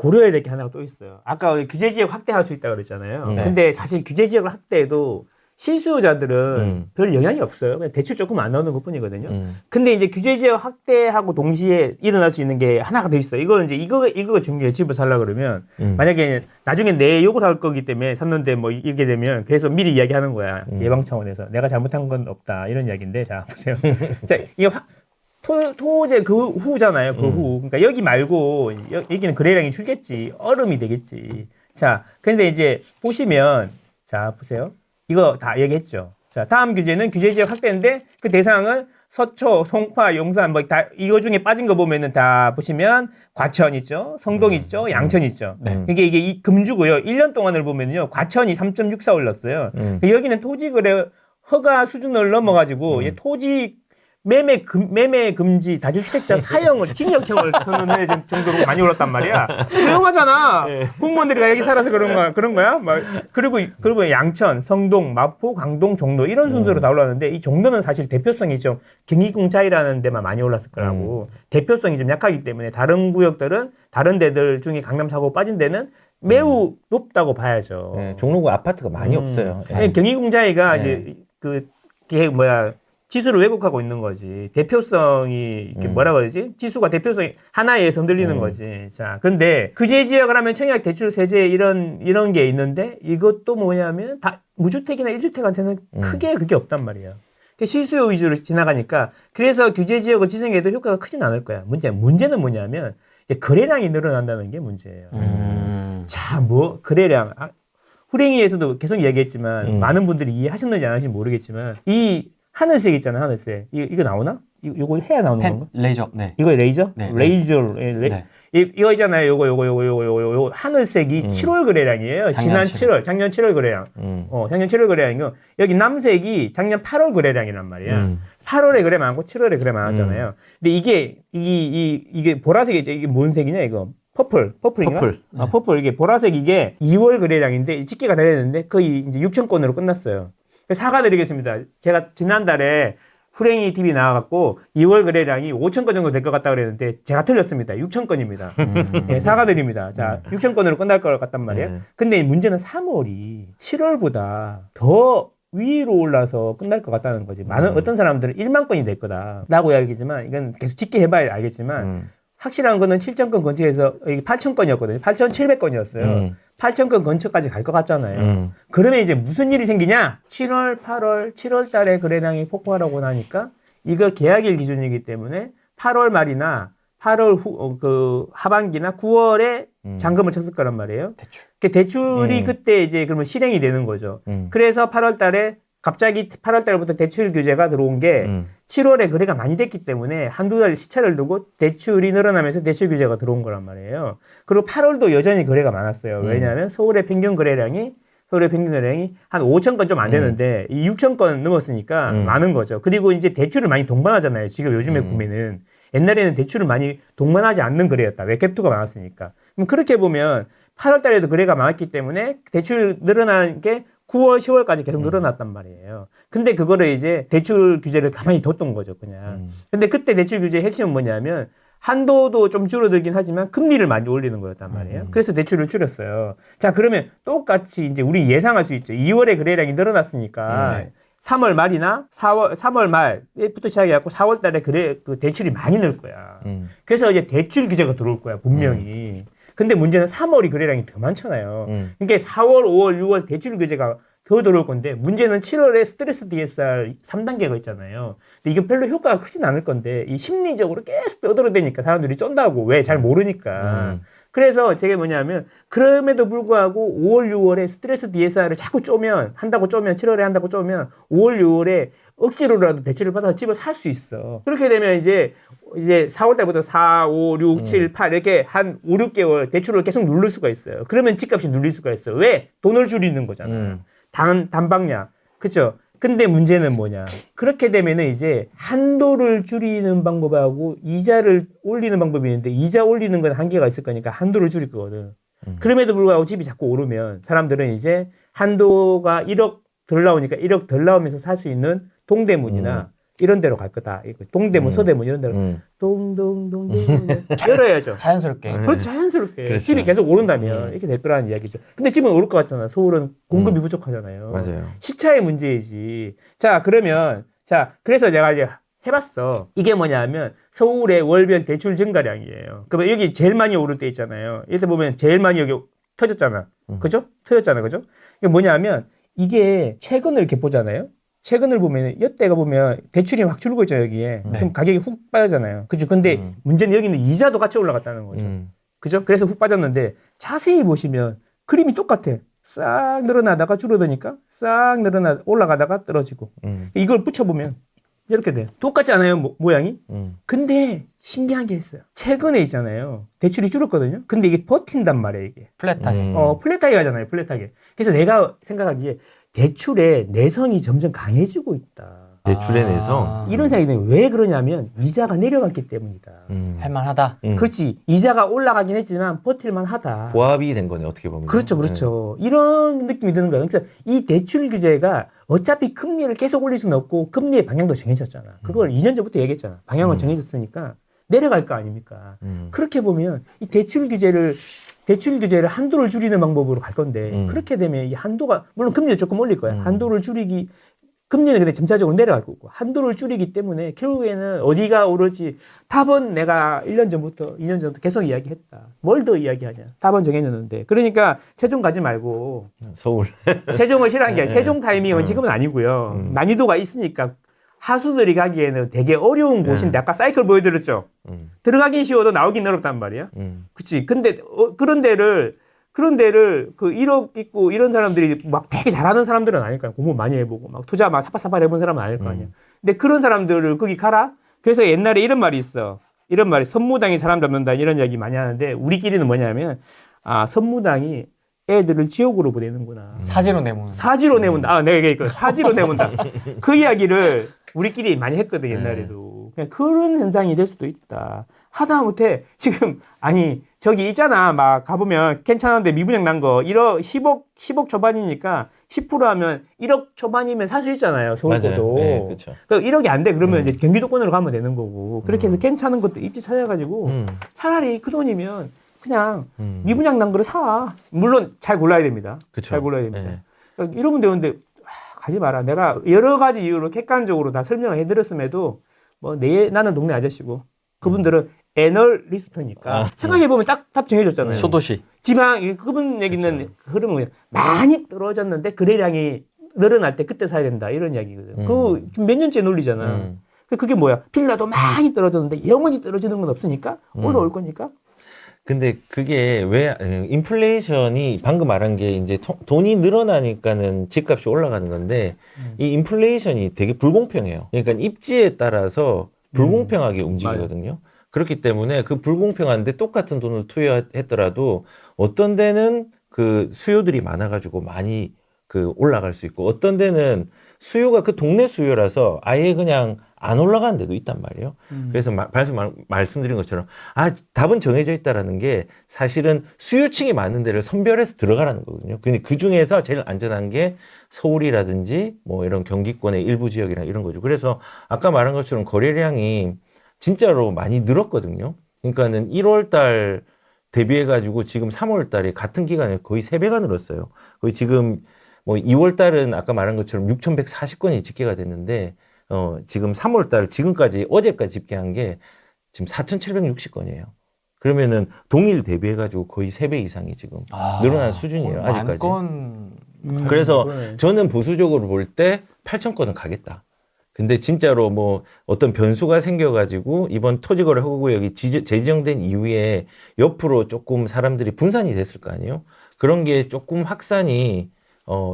고려해야 될 게 하나가 또 있어요. 아까 규제 지역 확대할 수 있다고 그랬잖아요. 네. 근데 사실 규제 지역을 확대해도 실수요자들은 별 영향이 없어요. 그냥 대출 조금 안 나오는 것 뿐이거든요. 근데 이제 규제 지역 확대하고 동시에 일어날 수 있는 게 하나가 더 있어요. 이거는 이제 이거가 중요해요. 집을 살려고 그러면. 만약에 나중에 내 요구 살 거기 때문에 샀는데 뭐 이게 되면 그래서 미리 이야기하는 거야. 예방 차원에서. 내가 잘못한 건 없다. 이런 이야기인데 자, 보세요. 자, 이거 토제 그 후잖아요. 그 후. 그러니까 여기 말고 여기는 거래량이 줄겠지. 얼음이 되겠지. 자, 근데 이제 보시면 자, 보세요. 이거 다 얘기했죠. 자, 다음 규제는 규제 지역 확대인데 그 대상은 서초, 송파, 용산 뭐 다 이거 중에 빠진 거 보면은 다 보시면 과천 있죠. 성동 있죠. 양천 있죠. 이게 이 금주고요. 1년 동안을 보면요. 과천이 3.64 올랐어요. 여기는 토지 거래 허가 수준을 넘어 가지고 토지 매매 금지 다주택자 사형을 징역형을 선언할 정도로 많이 올랐단 말이야. 조용하잖아. 공무원들이 다 여기 살아서 그런 거야. 막 그리고 양천, 성동, 마포, 강동, 종로 이런 순서로 다 올랐는데 이 종로는 사실 대표성이 좀 경기궁자이라는 데만 많이 올랐을 거라고. 대표성이 좀 약하기 때문에 다른 구역들은 다른 데들 중에 강남 사고 빠진 데는 매우 높다고 봐야죠. 네, 종로구 아파트가 많이 없어요. 예. 경기궁자이가 이제 그게 뭐야? 지수를 왜곡하고 있는 거지. 대표성이 이렇게 뭐라고 그러지? 지수가 대표성이 하나에 의해서 흔들리는 거지. 자, 근데 규제 지역을 하면 청약 대출 세제 이런 게 있는데 이것도 뭐냐면 다 무주택이나 1주택한테는 크게 그게 없단 말이야. 실수요 위주로 지나가니까 그래서 규제 지역을 지정해도 효과가 크진 않을 거야. 문제는 뭐냐면 이제 거래량이 늘어난다는 게 문제예요. 자, 뭐 거래량 후랭이에서도 계속 얘기했지만 많은 분들이 이해하셨는지 안 하시는지 모르겠지만 이 하늘색 있잖아, 하늘색. 이거 나오나? 이거 해야 나오는 건가? 레이저. 네. 이거 레이저? 네. 레이저. 네. 이거 있잖아요. 요거 하늘색이 7월 거래량이에요. 작년 작년 7월 거래량. 작년 7월 거래량이고 여기 남색이 작년 8월 거래량이란 말이야. 8월에 거래 많고 7월에 거래 많았잖아요. 근데 이게 보라색이죠. 이게 뭔 색이냐 이거? 퍼플인가? 퍼플. 이게 보라색 이게 2월 거래량인데 집계가 다 됐는데 거의 이제 6천 건으로 끝났어요. 사과드리겠습니다. 제가 지난달에 후랭이 TV 나와갖고 2월 거래량이 5천 건 정도 될 것 같다고 그랬는데 제가 틀렸습니다. 6천 건입니다. 네, 사과드립니다. 자, 6천 건으로 끝날 것 같단 말이에요. 근데 문제는 3월이 7월보다 더 위로 올라서 끝날 것 같다는 거지. 어떤 사람들은 1만 건이 될 거다라고 이야기지만 이건 계속 집계해봐야 알겠지만 확실한 거는 7천 건 근처에서 여기 8천 건이었거든요. 8,700건이었어요. 8천 건 근처까지 갈 것 같잖아요. 그러면 이제 무슨 일이 생기냐? 7월, 8월, 7월 달에 거래량이 폭발하고 나니까 이거 계약일 기준이기 때문에 8월 말이나 8월 하반기나 9월에 잔금을 쳤을 거란 말이에요. 대출이 그때 이제 그러면 실행이 되는 거죠. 그래서 8월 달에 갑자기 8월 달부터 대출 규제가 들어온 게 7월에 거래가 많이 됐기 때문에 한두 달 시차를 두고 대출이 늘어나면서 대출 규제가 들어온 거란 말이에요. 그리고 8월도 여전히 거래가 많았어요. 왜냐하면 서울의 평균 거래량이 한 5천 건 좀 안 되는데 이 6천 건 넘었으니까 많은 거죠. 그리고 이제 대출을 많이 동반하잖아요. 지금 요즘에 구매는. 옛날에는 대출을 많이 동반하지 않는 거래였다. 왜 갭투가 많았으니까. 그럼 그렇게 보면 8월 달에도 거래가 많았기 때문에 대출 늘어난 게 9월, 10월까지 계속 늘어났단 말이에요. 근데 그거를 이제 대출 규제를 가만히 뒀던 거죠, 그냥. 근데 그때 대출 규제의 핵심은 뭐냐면 한도도 좀 줄어들긴 하지만 금리를 많이 올리는 거였단 말이에요. 그래서 대출을 줄였어요. 자, 그러면 똑같이 이제 우리 예상할 수 있죠. 2월에 거래량이 늘어났으니까 3월 말이나 3월 말부터 시작해갖고 4월 달에 그 대출이 많이 늘 거야. 그래서 이제 대출 규제가 들어올 거야, 분명히. 근데 문제는 3월이 거래량이 더 많잖아요. 그러니까 4월, 5월, 6월 대출 규제가 더 들어올 건데 문제는 7월에 스트레스 DSR 3단계가 있잖아요. 근데 이게 별로 효과가 크진 않을 건데 이 심리적으로 계속 떠들어대니까 사람들이 쫀다고. 왜? 잘 모르니까. 그래서 제가 뭐냐면 그럼에도 불구하고 5월, 6월에 스트레스 DSR을 자꾸 한다고 쪼면 7월에 한다고 쪼면 5월, 6월에 억지로라도 대출을 받아서 집을 살 수 있어. 그렇게 되면 이제 4월 달부터 4, 5, 6, 7, 8 이렇게 한 5, 6개월 대출을 계속 누를 수가 있어요. 그러면 집값이 눌릴 수가 있어요. 왜? 돈을 줄이는 거잖아. 단방량. 그쵸? 근데 문제는 뭐냐. 그렇게 되면은 이제 한도를 줄이는 방법하고 이자를 올리는 방법이 있는데 이자 올리는 건 한계가 있을 거니까 한도를 줄일 거거든. 그럼에도 불구하고 집이 자꾸 오르면 사람들은 이제 한도가 1억 덜 나오니까 1억 덜 나오면서 살 수 있는 동대문이나 이런 데로 갈 거다. 동대문, 서대문 이런 데로 동동동동 열어야죠. 자연스럽게. 그렇죠. 자연스럽게 그렇죠. 집이 계속 오른다면 이렇게 될 거라는 이야기죠. 근데 집은 오를 것 같잖아. 서울은 공급이 부족하잖아요. 맞아요. 시차의 문제이지. 자, 그러면 그래서 내가 이제 해봤어. 이게 뭐냐면 서울의 월별 대출 증가량이에요. 그러면 여기 제일 많이 오를 때 있잖아요. 이때 보면 제일 많이 여기 터졌잖아. 그죠? 터졌잖아. 그죠? 이게 뭐냐면 이게 최근을 이렇게 보잖아요. 최근을 보면 이때가 보면 대출이 확 줄고 있잖아요. 여기에. 네. 그럼 가격이 훅 빠지잖아요. 그죠? 근데 문제는 여기는 이자도 같이 올라갔다는 거죠. 그죠? 그래서 훅 빠졌는데 자세히 보시면 그림이 똑같아. 싹 늘어나다가 줄어드니까 싹 올라가다가 떨어지고. 이걸 붙여보면 이렇게 돼요. 똑같지 않아요? 모양이? 근데 신기한 게 있어요. 최근에 있잖아요. 대출이 줄었거든요. 근데 이게 버틴단 말이에요. 이게. 플랫하게. 플랫하게 가잖아요. 플랫하게. 그래서 내가 생각하기에 대출의 내성이 점점 강해지고 있다. 대출의 내성. 이런 생각이 드는 거예요. 왜 그러냐면 이자가 내려갔기 때문이다. 할만하다. 그렇지. 이자가 올라가긴 했지만 버틸만 하다. 보합이 된 거네, 어떻게 보면. 그렇죠. 그렇죠. 이런 느낌이 드는 거예요. 그러니까 이 대출 규제가 어차피 금리를 계속 올릴 수는 없고 금리의 방향도 정해졌잖아. 그걸 2년 전부터 얘기했잖아. 방향은 정해졌으니까 내려갈 거 아닙니까? 그렇게 보면 이 대출 규제를 한도를 줄이는 방법으로 갈 건데 그렇게 되면 이 한도가 물론 금리를 조금 올릴 거야. 한도를 줄이기 금리는 근데 점차적으로 내려갈 거고 한도를 줄이기 때문에 결국에는 어디가 오르지 답은 내가 1년 전부터 2년 전부터 계속 이야기했다. 뭘 더 이야기하냐. 답은 정해졌는데 그러니까 세종 가지 말고 서울. 세종을 싫어하는 게 아니라 세종 타이밍은 지금은 아니고요. 난이도가 있으니까 하수들이 가기에는 되게 어려운 곳인데 아까 사이클 보여드렸죠. 들어가긴 쉬워도 나오긴 어렵단 말이야. 그치. 근데 그런 데를 그 1억 있고 이런 사람들이 막 되게 잘하는 사람들은 아닐 거야. 공부 많이 해보고 막 투자 막 사파사파 해본 사람은 아닐 거 아니야. 근데 그런 사람들을 거기 가라? 그래서 옛날에 이런 말이 있어. 이런 말이 선무당이 사람 잡는다 이런 이야기 많이 하는데 우리끼리는 뭐냐면 선무당이 애들을 지옥으로 보내는구나. 사지로 내모는. 사지로 내문다. 내가 얘기했거든. 사지로 내문다. 그 이야기를 우리끼리 많이 했거든, 옛날에도. 그냥 그런 현상이 될 수도 있다. 하다못해 지금 저기 있잖아. 막 가보면 괜찮은데 미분양 난 거 10억 초반이니까 10% 하면 1억 초반이면 살 수 있잖아요. 서울고도. 네, 그렇죠. 그러니까 1억이 안 돼. 그러면 이제 경기도권으로 가면 되는 거고. 그렇게 해서 괜찮은 것도 입지 찾아가지고 차라리 그 돈이면 그냥 미분양 난 거를 사. 물론 잘 골라야 됩니다. 그쵸. 잘 골라야 됩니다. 네. 그러니까 이러면 되는데 가지 마라. 내가 여러 가지 이유로 객관적으로 다 설명을 해드렸음에도 나는 동네 아저씨고 그분들은 애널리스트니까 생각해보면 딱 답 정해졌잖아요. 소도시. 지방 그분 얘기는 흐름은 그냥 많이 떨어졌는데 거래량이 늘어날 때 그때 사야 된다 이런 이야기거든. 그 몇 년째 논리잖아. 그게 뭐야? 빌라도 많이 떨어졌는데 영원히 떨어지는 건 없으니까 올라올 거니까. 근데 그게 왜 인플레이션이 방금 말한 게 이제 돈이 늘어나니까는 집값이 올라가는 건데 이 인플레이션이 되게 불공평해요. 그러니까 입지에 따라서 불공평하게 움직이거든요. 그렇기 때문에 그 불공평한데 똑같은 돈을 투여했더라도 어떤 데는 그 수요들이 많아가지고 많이 그 올라갈 수 있고 어떤 데는 수요가 그 동네 수요라서 아예 그냥 안 올라가는 데도 있단 말이에요. 그래서 말씀드린 것처럼 답은 정해져 있다라는 게 사실은 수요층이 많은 데를 선별해서 들어가라는 거거든요. 근데 그 중에서 제일 안전한 게 서울이라든지 뭐 이런 경기권의 일부 지역이나 이런 거죠. 그래서 아까 말한 것처럼 거래량이 진짜로 많이 늘었거든요. 그러니까는 1월 달 대비해 가지고 지금 3월 달에 같은 기간에 거의 3배가 늘었어요. 거의 지금 뭐 2월 달은 아까 말한 것처럼 6,140건이 집계가 됐는데 지금 3월 달 지금까지 어제까지 집계한 게 지금 4,760건이에요. 그러면은 동일 대비해 가지고 거의 3배 이상이 지금 늘어난 수준이에요. 아직까지. 그래서 저는 보수적으로 볼 때 8,000건은 가겠다. 근데 진짜로 뭐 어떤 변수가 생겨가지고 이번 토지거래 허가구역이 재지정된 이후에 옆으로 조금 사람들이 분산이 됐을 거 아니에요? 그런 게 조금 확산이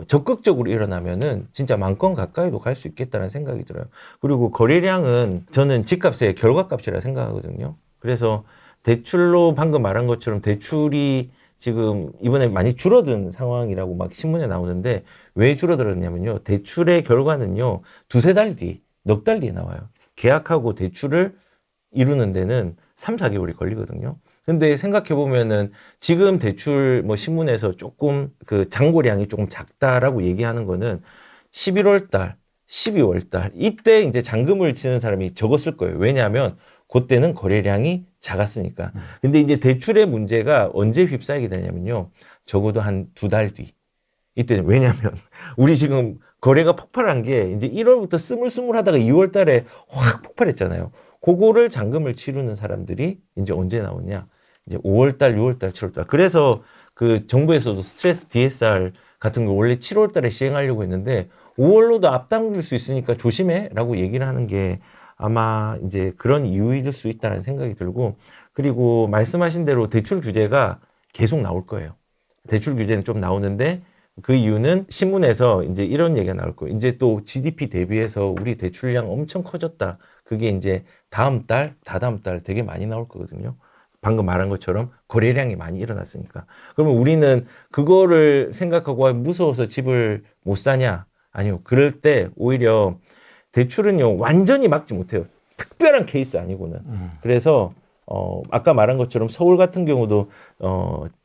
적극적으로 일어나면은 진짜 10,000건 가까이도 갈 수 있겠다는 생각이 들어요. 그리고 거래량은 저는 집값의 결과값이라 생각하거든요. 그래서 대출로 방금 말한 것처럼 대출이 지금 이번에 많이 줄어든 상황이라고 막 신문에 나오는데 왜 줄어들었냐면요. 대출의 결과는요. 2-3달 뒤, 넉 달 뒤에 나와요. 계약하고 대출을 이루는 데는 3-4개월이 걸리거든요. 근데 생각해보면은 지금 대출 뭐 신문에서 조금 그 잔고량이 조금 작다라고 얘기하는 거는 11월 달, 12월 달 이때 이제 잔금을 치는 사람이 적었을 거예요. 왜냐하면 그때는 거래량이 작았으니까. 근데 이제 대출의 문제가 언제 휩싸이게 되냐면요. 적어도 한 2달 뒤. 이때는 왜냐하면 우리 지금 거래가 폭발한 게 이제 1월부터 스물스물하다가 2월 달에 확 폭발했잖아요. 그거를 잔금을 치르는 사람들이 이제 언제 나오냐? 이제 5월 달, 6월 달, 7월 달. 그래서 그 정부에서도 스트레스 DSR 같은 거 원래 7월 달에 시행하려고 했는데 5월로도 앞당길 수 있으니까 조심해라고 얘기를 하는 게 아마 이제 그런 이유일 수 있다는 생각이 들고, 그리고 말씀하신 대로 대출 규제가 계속 나올 거예요. 대출 규제는 좀 나오는데 그 이유는 신문에서 이제 이런 얘기가 나올 거예요. 이제 또 GDP 대비해서 우리 대출량 엄청 커졌다. 그게 이제 다음 달, 다다음 달 되게 많이 나올 거거든요. 방금 말한 것처럼 거래량이 많이 일어났으니까. 그러면 우리는 그거를 생각하고 무서워서 집을 못 사냐? 아니요. 그럴 때 오히려 대출은요, 완전히 막지 못해요. 특별한 케이스 아니고는. 그래서, 아까 말한 것처럼 서울 같은 경우도,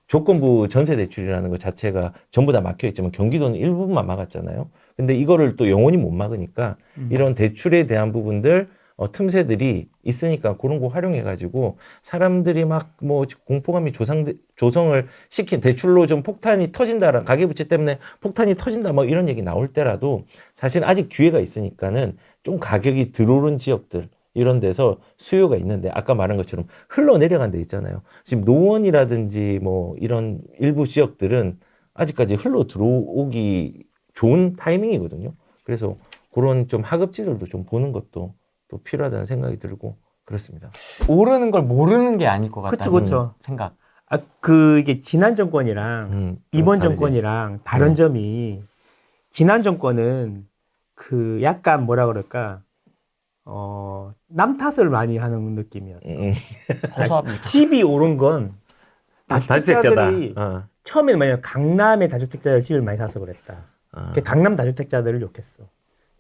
조건부 전세 대출이라는 것 자체가 전부 다 막혀 있지만 경기도는 일부분만 막았잖아요. 근데 이거를 또 영원히 못 막으니까 이런 대출에 대한 부분들, 틈새들이 있으니까 그런 거 활용해가지고 사람들이 막 뭐 공포감이 조성을 시킨 대출로 좀 폭탄이 터진다, 가계부채 때문에 폭탄이 터진다, 뭐 이런 얘기 나올 때라도 사실 아직 기회가 있으니까는 좀 가격이 들어오른 지역들 이런 데서 수요가 있는데 아까 말한 것처럼 흘러내려간 데 있잖아요. 지금 노원이라든지 뭐 이런 일부 지역들은 아직까지 흘러 들어오기 좋은 타이밍이거든요. 그래서 그런 좀 하급지들도 좀 보는 것도 또 필요하다는 생각이 들고 그렇습니다. 오르는 걸 모르는 게 아닐 것 같다는 그쵸. 생각. 이게 지난 정권이랑 이번 다르지. 정권이랑 다른 점이, 지난 정권은 그 약간 뭐라 그럴까, 남 탓을 많이 하는 느낌이었어. 호소합. 집이 오른 건 다주택자들이 처음에는 뭐냐면 강남의 다주택자들 집을 많이 사서 그랬다. 강남 다주택자들을 욕했어.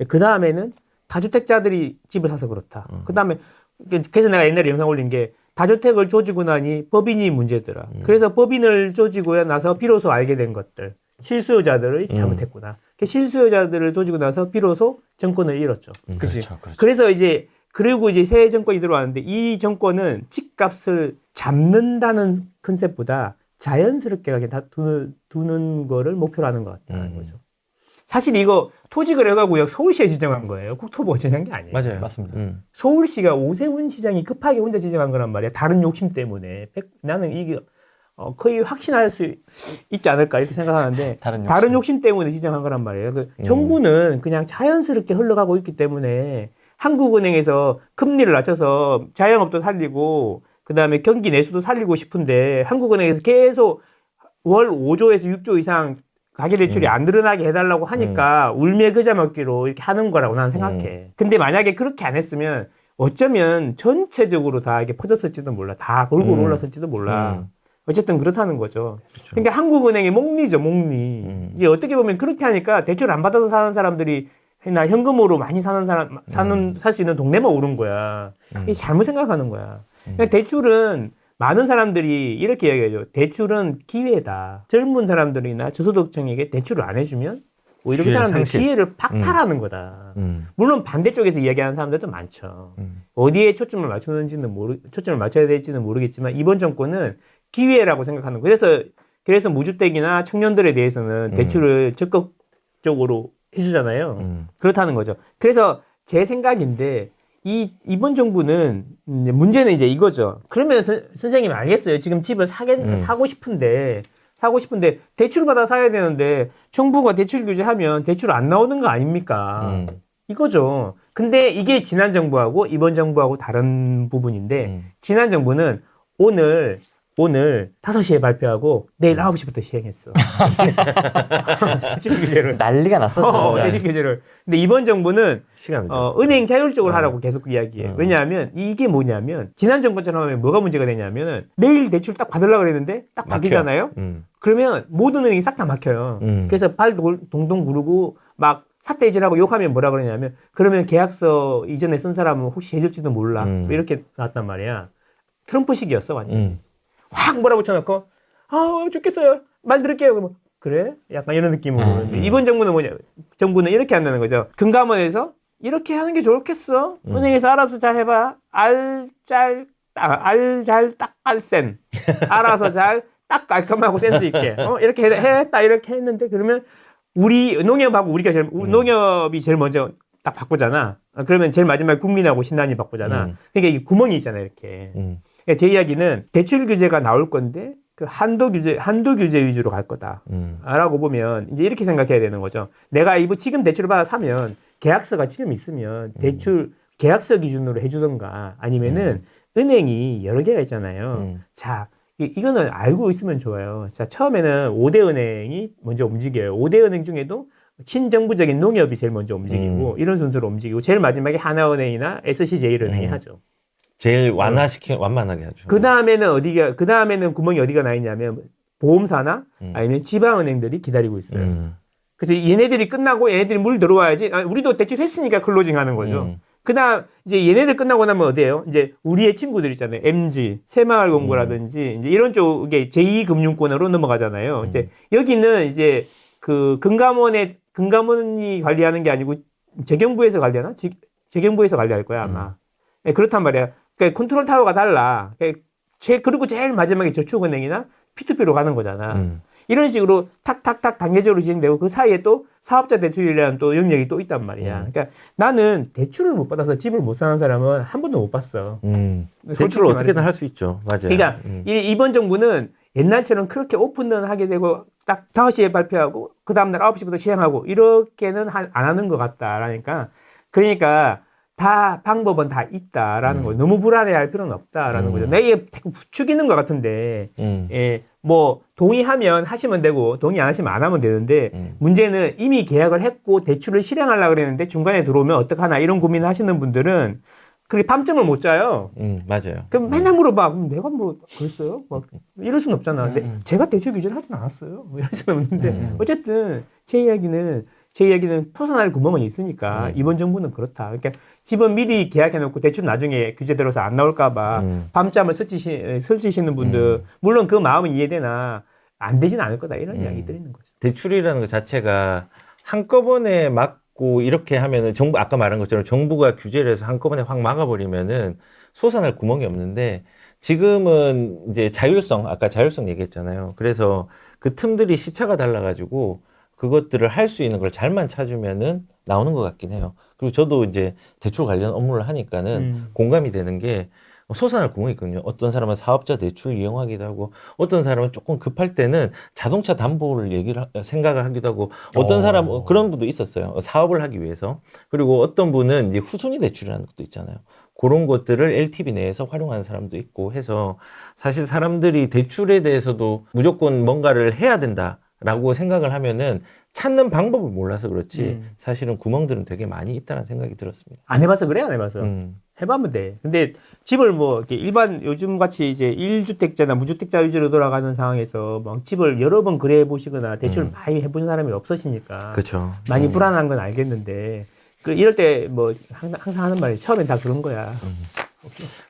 그 다음에는 다주택자들이 집을 사서 그렇다. 그 다음에 그래서 내가 옛날에 영상 올린 게 다주택을 조지고 나니 법인이 문제더라. 그래서 법인을 조지고 나서 비로소 알게 된 것들. 실수요자들이 잘못했구나. 실수요자들을 조지고 나서 비로소 정권을 잃었죠. 그치? 그렇죠. 그래서 이제 그리고 이제 새 정권이 들어왔는데 이 정권은 집값을 잡는다는 컨셉보다 자연스럽게 가게 두는 거를 목표로 하는 것 같다는 거죠. 사실 이거 토지거래가구역 서울시에 지정한 거예요. 국토부가 지정한 게 아니에요. 맞아요. 맞습니다. 서울시가 오세훈 시장이 급하게 혼자 지정한 거란 말이야. 다른 욕심 때문에. 나는 이게 거의 확신할 수 있지 않을까 이렇게 생각하는데 다른 욕심 때문에 지정한 거란 말이에요. 정부는 그냥 자연스럽게 흘러가고 있기 때문에 한국은행에서 금리를 낮춰서 자영업도 살리고 그다음에 경기 내수도 살리고 싶은데 한국은행에서 계속 월 5조에서 6조 이상 가계대출이 안 늘어나게 해달라고 하니까 울며 겨자 먹기로 이렇게 하는 거라고 나는 생각해. 근데 만약에 그렇게 안 했으면 어쩌면 전체적으로 다 이게 퍼졌을지도 몰라. 다 골고루 올랐을지도 몰라. 어쨌든 그렇다는 거죠. 그렇죠. 그러니까 한국은행의 목리죠, 목리. 이제 어떻게 보면 그렇게 하니까 대출 안 받아서 사는 사람들이 나 현금으로 많이 살 수 있는 동네만 오른 거야. 이게 잘못 생각하는 거야. 그러니까 대출은 많은 사람들이 이렇게 얘기하죠. 대출은 기회다. 젊은 사람들이나 저소득층에게 대출을 안 해주면 오히려 그 사람들이 기회를 박탈하는 거다. 물론 반대쪽에서 이야기하는 사람들도 많죠. 어디에 초점을 맞춰야 될지는 모르겠지만 이번 정권은 기회라고 생각하는 거예요. 그래서 무주택이나 청년들에 대해서는 대출을 적극적으로 해주잖아요. 그렇다는 거죠. 그래서 제 생각인데 이번 정부는 문제는 이제 이거죠. 그러면 선생님 알겠어요. 지금 집을 사고 싶은데 대출 받아 사야 되는데 정부가 대출 규제하면 대출 안 나오는 거 아닙니까? 이거죠. 근데 이게 지난 정부하고 이번 정부하고 다른 부분인데 지난 정부는 오늘 5시에 발표하고 내일 9시부터 시행했어. 대출 규제를. 난리가 났어. 대출 규제를. 근데 이번 정부는 은행 자율적으로 하라고 계속 이야기해. 왜냐하면 이게 뭐냐면 지난 정권처럼 하면 뭐가 문제가 되냐면은 내일 대출 딱 받으려고 그랬는데 딱 바뀌잖아요. 그러면 모든 은행이 싹 다 막혀요. 그래서 발 동동 구르고 막 사태질하고 욕하면 뭐라 그러냐면 그러면 계약서 이전에 쓴 사람은 혹시 해줄지도 몰라. 이렇게 나왔단 말이야. 트럼프식이었어 완전. 확 몰아붙여놓고 죽겠어요. 말 들을게요. 그러면 그래? 약간 이런 느낌으로. 근데 이번 정부는 뭐냐? 정부는 이렇게 한다는 거죠. 금감원에서 이렇게 하는 게 좋겠어. 은행에서 알아서 잘 해봐. 알잘딱알센 알아서 잘 딱 깔끔하고 센스 있게 이렇게 해. 딱 이렇게 했는데 그러면 우리 농협하고 우리가 제일 농협이 제일 먼저 딱 바꾸잖아. 그러면 제일 마지막에 국민하고 신한이 바꾸잖아. 그러니까 이게 구멍이 있잖아 이렇게. 그러니까 제 이야기는 대출 규제가 나올 건데 그 한도 규제 위주로 갈 거다라고 보면 이제 이렇게 생각해야 되는 거죠. 내가 지금 대출을 받아 사면 계약서가 지금 있으면 대출 계약서 기준으로 해주던가 아니면은 은행이 여러 개가 있잖아요. 자, 이거는 알고 있으면 좋아요. 자, 처음에는 5대 은행이 먼저 움직여요. 5대 은행 중에도 친정부적인 농협이 제일 먼저 움직이고 이런 순서로 움직이고 제일 마지막에 하나은행이나 SC제일은행이 하죠. 제일 완만하게 하죠. 그 다음에는 구멍이 어디가 나 있냐면 보험사나 아니면 지방은행들이 기다리고 있어요. 그래서 얘네들이 끝나고 얘네들이 물 들어와야지. 우리도 대출 했으니까 클로징 하는 거죠. 그다음 이제 얘네들 끝나고 나면 어디예요? 이제 우리의 친구들 있잖아요. MG, 새마을금고라든지 이제 이런 쪽에 제2금융권으로 넘어가잖아요. 이제 여기는 이제 그 금감원이 관리하는 게 아니고 재경부에서 관리하나? 재경부에서 관리할 거야 아마. 네, 그렇단 말이야. 그러니까 컨트롤 타워가 달라. 그리고 제일 마지막에 저축은행이나 P2P로 가는 거잖아. 이런 식으로 탁탁탁 단계적으로 진행되고 그 사이에 또 사업자 대출이라는 또 영역이 또 있단 말이야. 그러니까 나는 대출을 못 받아서 집을 못 사는 사람은 한 번도 못 봤어. 대출을 어떻게든 할 수 있죠. 맞아요. 그러니까 이번 정부는 옛날처럼 그렇게 오픈런 하게 되고 딱 5시에 발표하고 그 다음날 9시부터 시행하고 이렇게는 안 하는 것 같다라니까. 그러니까 다 방법은 다 있다라는 거죠. 너무 불안해할 필요는 없다라는 거죠. 내가 이게 자꾸 부추기는 것 같은데, 뭐 동의하면 하시면 되고 동의 안 하시면 안 하면 되는데 문제는 이미 계약을 했고 대출을 실행하려고 그랬는데 중간에 들어오면 어떡하나 이런 고민을 하시는 분들은 그게 밤잠을 못 자요. 맞아요. 그럼 맨날 물어봐. 그럼 내가 뭐 그랬어요? 막 이럴 수는 없잖아. 근데 제가 대출 규제를 하진 않았어요. 뭐 이럴 수는 없는데 어쨌든 제 이야기는 터져날 구멍은 있으니까 이번 정부는 그렇다. 그러니까 집은 미리 계약해놓고 대출 나중에 규제대로서 안 나올까봐 밤잠을 설치시는 분들 물론 그 마음은 이해되나 안 되진 않을 거다 이런 이야기들이 있는 거죠. 대출이라는 것 자체가 한꺼번에 막고 이렇게 하면은 정부 아까 말한 것처럼 정부가 규제를 해서 한꺼번에 확 막아버리면은 솟아날 구멍이 없는데 지금은 이제 아까 자율성 얘기했잖아요. 그래서 그 틈들이 시차가 달라가지고 그것들을 할 수 있는 걸 잘만 찾으면은 나오는 것 같긴 해요. 그리고 저도 이제 대출 관련 업무를 하니까는 공감이 되는 게 솟아날 구멍이 있거든요. 어떤 사람은 사업자 대출 이용하기도 하고 어떤 사람은 조금 급할 때는 자동차 담보를 생각을 하기도 하고 어떤 사람은 그런 분도 있었어요. 사업을 하기 위해서. 그리고 어떤 분은 이제 후순위 대출이라는 것도 있잖아요. 그런 것들을 LTV 내에서 활용하는 사람도 있고 해서 사실 사람들이 대출에 대해서도 무조건 뭔가를 해야 된다. 라고 생각을 하면은 찾는 방법을 몰라서 그렇지 사실은 구멍들은 되게 많이 있다는 생각이 들었습니다. 안 해봐서 그래? 안 해봐서? 해보면 돼. 근데 집을 뭐 이렇게 일반 요즘 같이 이제 1주택자나 무주택자 위주로 돌아가는 상황에서 막 집을 여러 번 거래해 보시거나 대출을 많이 해본 사람이 없으시니까 그렇죠. 많이 불안한 건 알겠는데 이럴 때 뭐 항상 하는 말이 처음엔 다 그런 거야.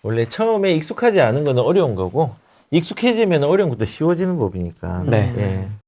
원래 처음에 익숙하지 않은 거는 어려운 거고 익숙해지면 어려운 것도 쉬워지는 법이니까. 네. 예.